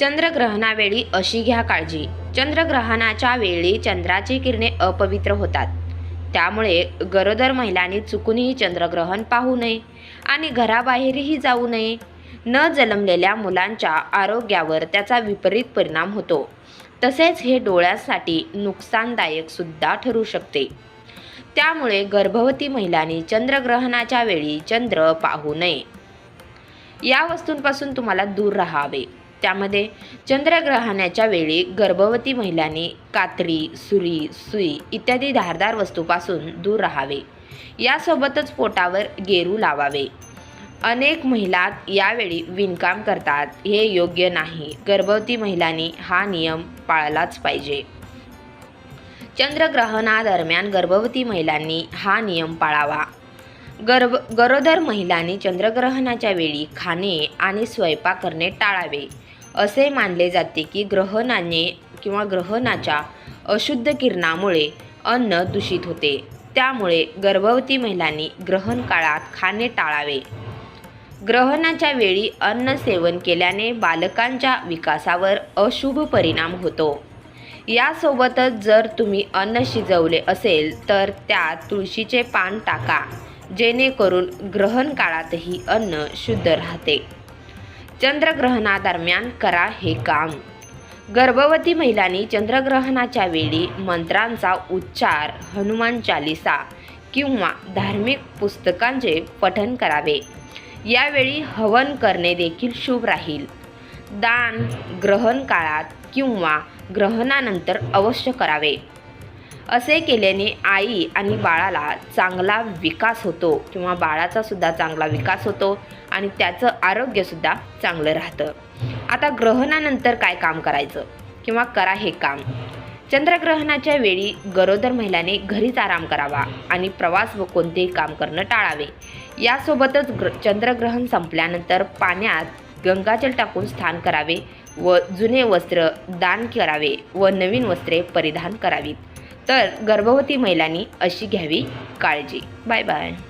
चंद्रग्रहणावेळी अशी घ्या काळजी. चंद्रग्रहणाच्या वेळी चंद्राची किरणे अपवित्र होतात. त्यामुळे गरोदर महिलांनी चुकूनही चंद्रग्रहण पाहू नये आणि घराबाहेरही जाऊ नये. न जन्मलेल्या मुलांच्या आरोग्यावर त्याचा विपरीत परिणाम होतो. तसेच हे डोळ्यांसाठी नुकसानदायक सुद्धा ठरू शकते. त्यामुळे गर्भवती महिलांनी चंद्रग्रहणाच्या वेळी चंद्र पाहू नये. या वस्तूंपासून तुम्हाला दूर राहावे. त्यामध्ये चंद्रग्रहणाच्या वेळी गर्भवती महिलांनी कात्री, सुरी, सुई इत्यादी धारदार वस्तूपासून दूर राहावे. यासोबतच पोटावर गेरू लावावे. अनेक महिला यावेळी विणकाम करतात. हे योग्य नाही. गर्भवती महिलांनी हा नियम पाळलाच पाहिजे. चंद्रग्रहणादरम्यान गर्भवती महिलांनी हा नियम पाळावा. गरोदर महिलांनी चंद्रग्रहणाच्या वेळी खाणे आणि स्वयंपाक करणे टाळावे. असे मानले जाते की ग्रहणाच्या अशुद्ध किरणामुळे अन्न दूषित होते. त्यामुळे गर्भवती महिलांनी ग्रहण काळात खाणे टाळावे. ग्रहणाच्या वेळी अन्न सेवन केल्याने बालकांच्या विकासावर अशुभ परिणाम होतो. यासोबतच जर तुम्ही अन्न शिजवले असेल तर त्यात तुळशीचे पान टाका, जेणेकरून ग्रहण काळातही अन्न शुद्ध राहते. चंद्रग्रहणादरम्यान करा हे काम. गर्भवती महिलांनी चंद्रग्रहणाच्या वेळी मंत्रांचा उच्चार, हनुमान चालीसा किंवा धार्मिक पुस्तकांचे पठण करावे. यावेळी हवन करणे देखील शुभ राहील. दान ग्रहण काळात किंवा ग्रहणानंतर अवश्य करावे. असे केल्याने आई आणि बाळाला चांगला विकास होतो किंवा बाळाचा सुद्धा चांगला विकास होतो आणि त्याचं आरोग्यसुद्धा चांगलं राहतं. आता ग्रहणानंतर काय काम करायचं किंवा करा हे काम. चंद्रग्रहणाच्या वेळी गरोदर महिलांनी घरीच आराम करावा आणि प्रवास व कोणतेही काम करणं टाळावे. यासोबतच चंद्रग्रहण संपल्यानंतर पाण्यात गंगाजल टाकून स्नान करावे व जुने वस्त्र दान करावे व नवीन वस्त्रे परिधान करावीत. तर गर्भवती महिलांनी अशी घ्यावी काळजी. Bye bye.